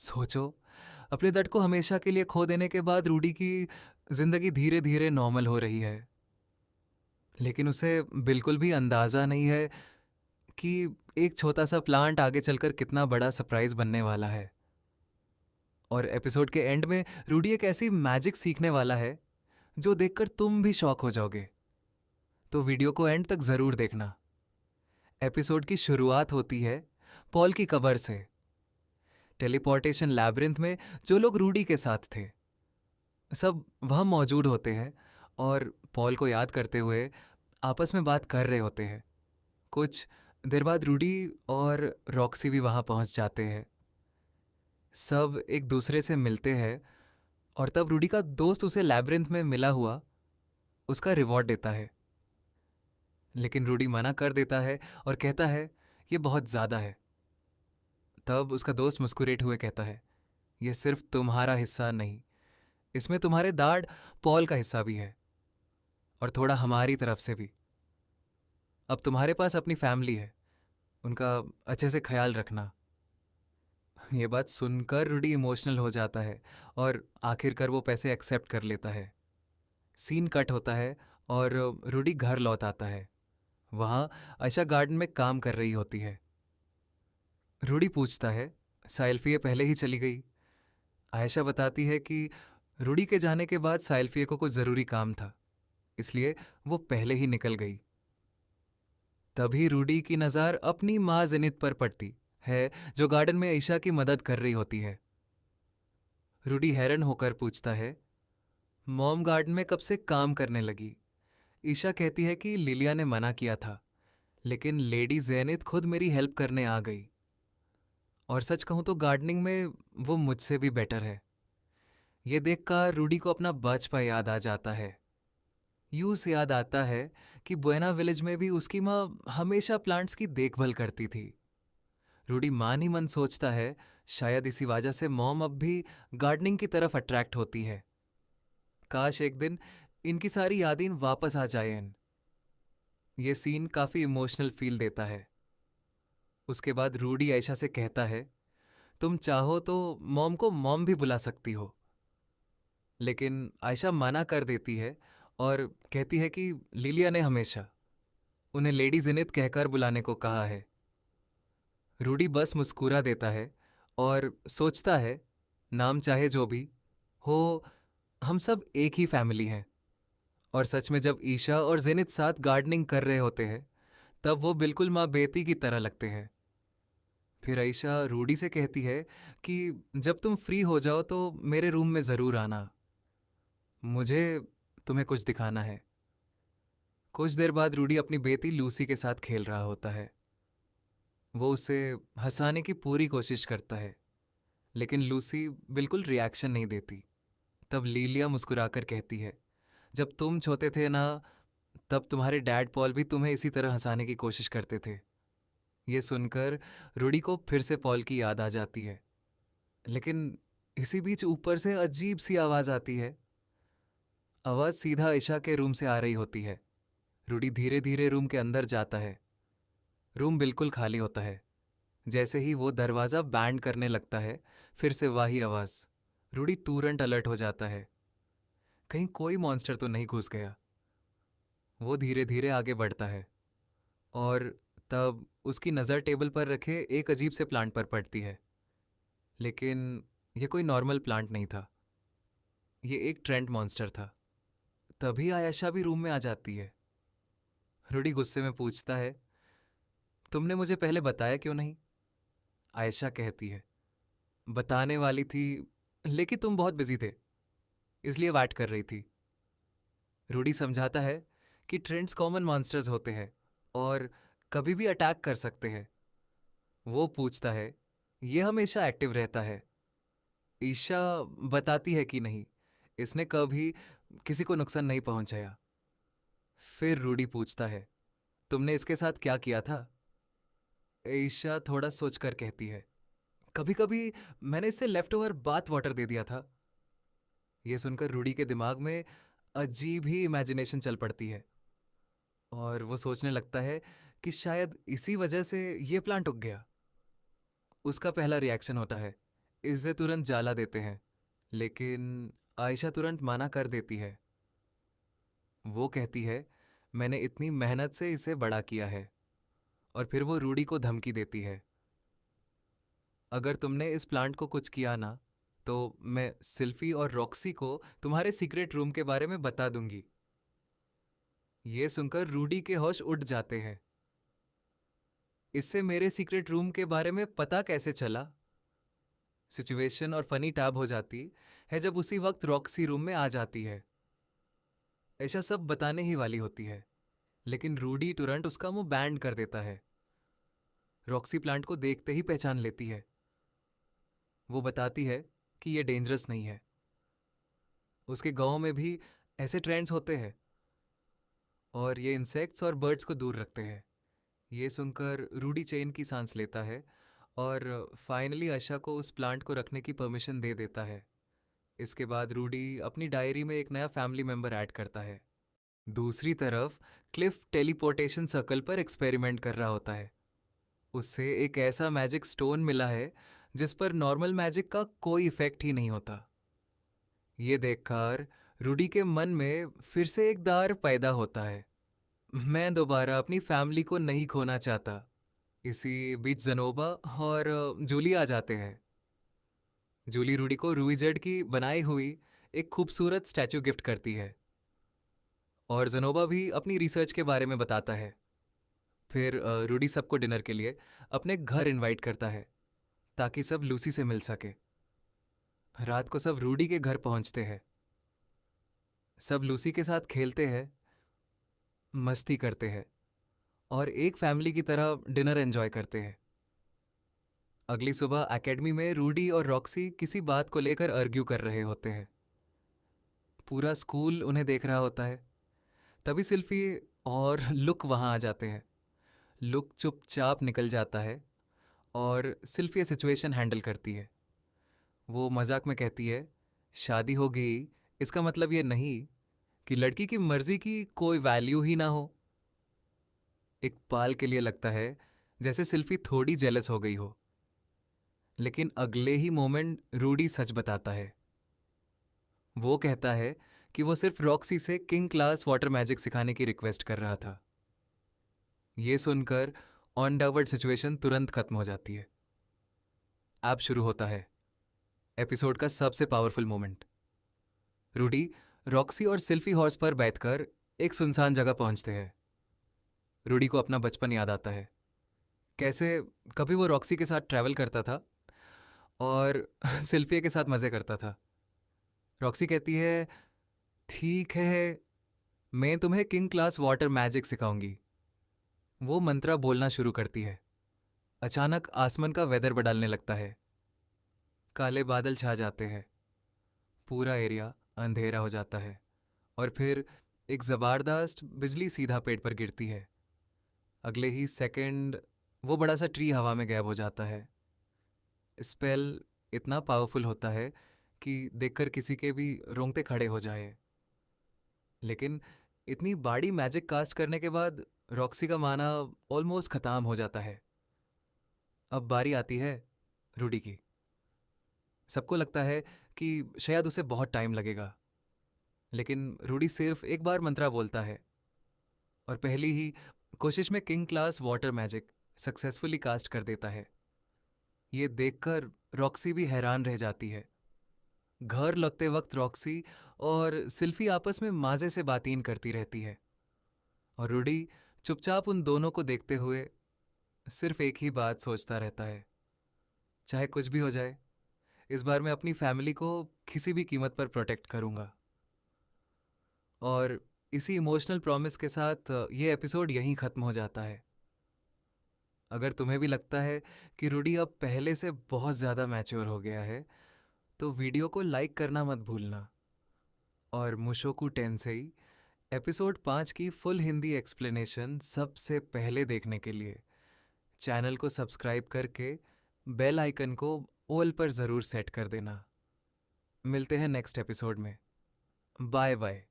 सोचो, अपने दर्द को हमेशा के लिए खो देने के बाद रूडी की जिंदगी धीरे धीरे नॉर्मल हो रही है। लेकिन उसे बिल्कुल भी अंदाजा नहीं है कि एक छोटा सा प्लांट आगे चलकर कितना बड़ा सरप्राइज बनने वाला है। और एपिसोड के एंड में रूडी एक ऐसी मैजिक सीखने वाला है जो देखकर तुम भी शॉक हो जाओगे। तो वीडियो को एंड तक जरूर देखना। एपिसोड की शुरुआत होती है पॉल की कब्र से, टेलीपोर्टेशन लैब्रिंथ में। जो लोग रूडी के साथ थे सब वहाँ मौजूद होते हैं और पॉल को याद करते हुए आपस में बात कर रहे होते हैं। कुछ देर बाद रूडी और रॉक्सी भी वहाँ पहुँच जाते हैं। सब एक दूसरे से मिलते हैं और तब रूडी का दोस्त उसे लैब्रिंथ में मिला हुआ उसका रिवॉर्ड देता है। लेकिन रूडी मना कर देता है और कहता है ये बहुत ज़्यादा है। तब उसका दोस्त मुस्कुराते हुए कहता है ये सिर्फ तुम्हारा हिस्सा नहीं, इसमें तुम्हारे दाढ़ पॉल का हिस्सा भी है और थोड़ा हमारी तरफ से भी। अब तुम्हारे पास अपनी फैमिली है, उनका अच्छे से ख्याल रखना। ये बात सुनकर रूडी इमोशनल हो जाता है और आखिरकार वो पैसे एक्सेप्ट कर लेता है। सीन कट होता है और रूडी घर लौट आता है। वहाँ आयशा गार्डन में काम कर रही होती है। रूडी पूछता है साइल्फिया पहले ही चली गई। आयशा बताती है कि रूडी के जाने के बाद साइल्फिया को कुछ ज़रूरी काम था, इसलिए वो पहले ही निकल गई। तभी रूडी की नज़र अपनी माँ जिनित पर पड़ती है जो गार्डन में ईशा की मदद कर रही होती है। रूडी हैरान होकर पूछता है मॉम गार्डन में कब से काम करने लगी। ईशा कहती है कि लिलिया ने मना किया था, लेकिन लेडी जैनित खुद मेरी हेल्प करने आ गई। और सच कहूँ तो गार्डनिंग में वो मुझसे भी बेटर है। ये देखकर रूडी को अपना बचपन याद आ जाता है। यूं से याद आता है कि बुएना विलेज में भी उसकी माँ हमेशा प्लांट्स की देखभाल करती थी। रूडी मान ही मन सोचता है शायद इसी वजह से मॉम अब भी गार्डनिंग की तरफ अट्रैक्ट होती है। काश एक दिन इनकी सारी यादें वापस आ जाएं। ये सीन काफी इमोशनल फील देता है। उसके बाद रूडी आयशा से कहता है तुम चाहो तो मॉम को मॉम भी बुला सकती हो। लेकिन आयशा मना कर देती है और कहती है कि लिलिया ने हमेशा उन्हें लेडी जिनित कहकर बुलाने को कहा है। रूडी बस मुस्कुरा देता है और सोचता है नाम चाहे जो भी हो, हम सब एक ही फैमिली हैं। और सच में जब ईशा और जिनित साथ गार्डनिंग कर रहे होते हैं तब वो बिल्कुल माँ बेटी की तरह लगते हैं। फिर आयशा रूडी से कहती है कि जब तुम फ्री हो जाओ तो मेरे रूम में ज़रूर आना, मुझे तुम्हें कुछ दिखाना है। कुछ देर बाद रूडी अपनी बेटी लूसी के साथ खेल रहा होता है। वो उसे हंसाने की पूरी कोशिश करता है, लेकिन लूसी बिल्कुल रिएक्शन नहीं देती। तब लीलिया मुस्कुराकर कहती है जब तुम छोटे थे ना, तब तुम्हारे डैड पॉल भी तुम्हें इसी तरह हंसाने की कोशिश करते थे। ये सुनकर रूडी को फिर से पॉल की याद आ जाती है। लेकिन इसी बीच ऊपर से अजीब सी आवाज़ आती है। आवाज़ सीधा ईशा के रूम से आ रही होती है। रूडी धीरे धीरे रूम के अंदर जाता है। रूम बिल्कुल खाली होता है। जैसे ही वो दरवाज़ा बैंड करने लगता है फिर से वही आवाज़। रूडी तुरंत अलर्ट हो जाता है, कहीं कोई मॉन्स्टर तो नहीं घुस गया। वो धीरे धीरे आगे बढ़ता है और तब उसकी नज़र टेबल पर रखे एक अजीब से प्लांट पर पड़ती है। लेकिन ये कोई नॉर्मल प्लांट नहीं था, ये एक ट्रेंट मॉन्स्टर था। तभी आयशा भी रूम में आ जाती है। रूडी गुस्से में पूछता है तुमने मुझे पहले बताया क्यों नहीं। आयशा कहती है बताने वाली थी, लेकिन तुम बहुत बिजी थे इसलिए वेट कर रही थी। रूडी समझाता है कि ट्रेंड्स कॉमन मॉन्स्टर्स होते हैं और कभी भी अटैक कर सकते हैं। वो पूछता है ये हमेशा एक्टिव रहता है। ईशा बताती है कि नहीं, इसने कभी किसी को नुकसान नहीं पहुंचाया। फिर रूडी पूछता है तुमने इसके साथ क्या किया था। ईशा थोड़ा सोचकर कहती है कभी कभी मैंने इससे लेफ्ट ओवर बाथ वाटर दे दिया था। यह सुनकर रूडी के दिमाग में अजीब ही इमेजिनेशन चल पड़ती है और वो सोचने लगता है कि शायद इसी वजह से ये प्लांट उग गया। उसका पहला रिएक्शन होता है इसे तुरंत जला देते हैं, लेकिन आयशा तुरंत मना कर देती है। वो कहती है, मैंने इतनी मेहनत से इसे बड़ा किया है। और फिर वो रूडी को धमकी देती है, अगर तुमने इस प्लांट को कुछ किया ना, तो मैं सिल्फी और रॉक्सी को तुम्हारे सीक्रेट रूम के बारे में बता दूंगी। ये सुनकर रूडी के होश उड़ जाते हैं। इससे मेरे सीक्रेट रूम के बारे में पता कैसे चला? सिचुएशन और फनी टैब हो जाती है जब उसी वक्त रॉक्सी रूम में आ जाती है। ऐसा सब बताने ही वाली होती है, लेकिन रूडी तुरंत उसका मुंह बैंड कर देता है। रॉक्सी प्लांट को देखते ही पहचान लेती है। वो बताती है कि ये डेंजरस नहीं है। उसके गांव में भी ऐसे ट्रेंड्स होते हैं और ये इंसेक्ट्स और बर्ड्स को दूर रखते हैं। ये सुनकर रूडी चैन की सांस लेता है और फाइनली आशा को उस प्लांट को रखने की परमिशन दे देता है। इसके बाद रूडी अपनी डायरी में एक नया फैमिली मेंबर ऐड करता है। दूसरी तरफ क्लिफ टेलीपोर्टेशन सर्कल पर एक्सपेरिमेंट कर रहा होता है। उससे एक ऐसा मैजिक स्टोन मिला है जिस पर नॉर्मल मैजिक का कोई इफेक्ट ही नहीं होता। ये देखकर रूडी के मन में फिर से एक डर पैदा होता है। मैं दोबारा अपनी फैमिली को नहीं खोना चाहता। इसी बीच जनोबा और जूली आ जाते हैं। जूली रूडी को रूईजेड की बनाई हुई एक खूबसूरत स्टैचू गिफ्ट करती है और जनोबा भी अपनी रिसर्च के बारे में बताता है। फिर रूडी सबको डिनर के लिए अपने घर इनवाइट करता है ताकि सब लूसी से मिल सके। रात को सब रूडी के घर पहुंचते हैं। सब लूसी के साथ खेलते हैं, मस्ती करते हैं और एक फैमिली की तरह डिनर एंजॉय करते हैं। अगली सुबह एकेडमी में रूडी और रॉक्सी किसी बात को लेकर आर्ग्यू कर रहे होते हैं। पूरा स्कूल उन्हें देख रहा होता है। तभी सिल्फी और लुक वहां आ जाते हैं। लुक चुपचाप निकल जाता है और सिल्फी सिचुएशन हैंडल करती है। वो मजाक में कहती है, शादी हो गई इसका मतलब ये नहीं कि लड़की की मर्जी की कोई वैल्यू ही ना हो। एक पल के लिए लगता है जैसे सिल्फी थोड़ी जेलस हो गई हो, लेकिन अगले ही मोमेंट रूडी सच बताता है। वो कहता है कि वो सिर्फ रॉक्सी से किंग क्लास वाटर मैजिक सिखाने की रिक्वेस्ट कर रहा था। ये सुनकर ऑन डावर्ड सिचुएशन तुरंत खत्म हो जाती है। अब शुरू होता है एपिसोड का सबसे पावरफुल मोमेंट। रूडी, रॉक्सी और सिल्फी हॉर्स पर बैठकर एक सुनसान जगह पहुंचते हैं। रूडी को अपना बचपन याद आता है, कैसे कभी वो रॉक्सी के साथ ट्रैवल करता था और सिल्फी के साथ मज़े करता था। रॉक्सी कहती है, ठीक है, मैं तुम्हें किंग क्लास वाटर मैजिक सिखाऊंगी। वो मंत्रा बोलना शुरू करती है। अचानक आसमान का वेदर बदलने लगता है। काले बादल छा जाते हैं। पूरा एरिया अंधेरा हो जाता है और फिर एक ज़बरदस्त बिजली सीधा पेड़ पर गिरती है। अगले ही सेकंड वो बड़ा सा ट्री हवा में गायब हो जाता है। स्पेल इतना पावरफुल होता है कि देखकर किसी के भी रोंगटे खड़े हो जाए। लेकिन इतनी बड़ी मैजिक कास्ट करने के बाद रॉक्सी का माना ऑलमोस्ट ख़त्म हो जाता है। अब बारी आती है रूडी की। सबको लगता है कि शायद उसे बहुत टाइम लगेगा, लेकिन रूडी सिर्फ एक बार मंत्रा बोलता है और पहली ही कोशिश में king class water magic successfully cast कर देता है। ये देखकर रॉक्सी भी हैरान रह जाती है। घर लौटते वक्त रॉक्सी और सिल्फी आपस में मजे से बातें करती रहती है और रूडी चुपचाप उन दोनों को देखते हुए सिर्फ एक ही बात सोचता रहता है, चाहे कुछ भी हो जाए, इस बार मैं अपनी फैमिली को किसी भी कीमत पर प्रोटेक्ट करूंगा। और इसी इमोशनल प्रॉमिस के साथ ये एपिसोड यहीं ख़त्म हो जाता है। अगर तुम्हें भी लगता है कि रूडी अब पहले से बहुत ज़्यादा मैच्योर हो गया है, तो वीडियो को लाइक करना मत भूलना। और मुशोकू टेंसेई एपिसोड 5 की फुल हिंदी एक्सप्लेनेशन सबसे पहले देखने के लिए चैनल को सब्सक्राइब करके बेल आइकन को ऑल पर ज़रूर सेट कर देना। मिलते हैं नेक्स्ट एपिसोड में। Bye bye.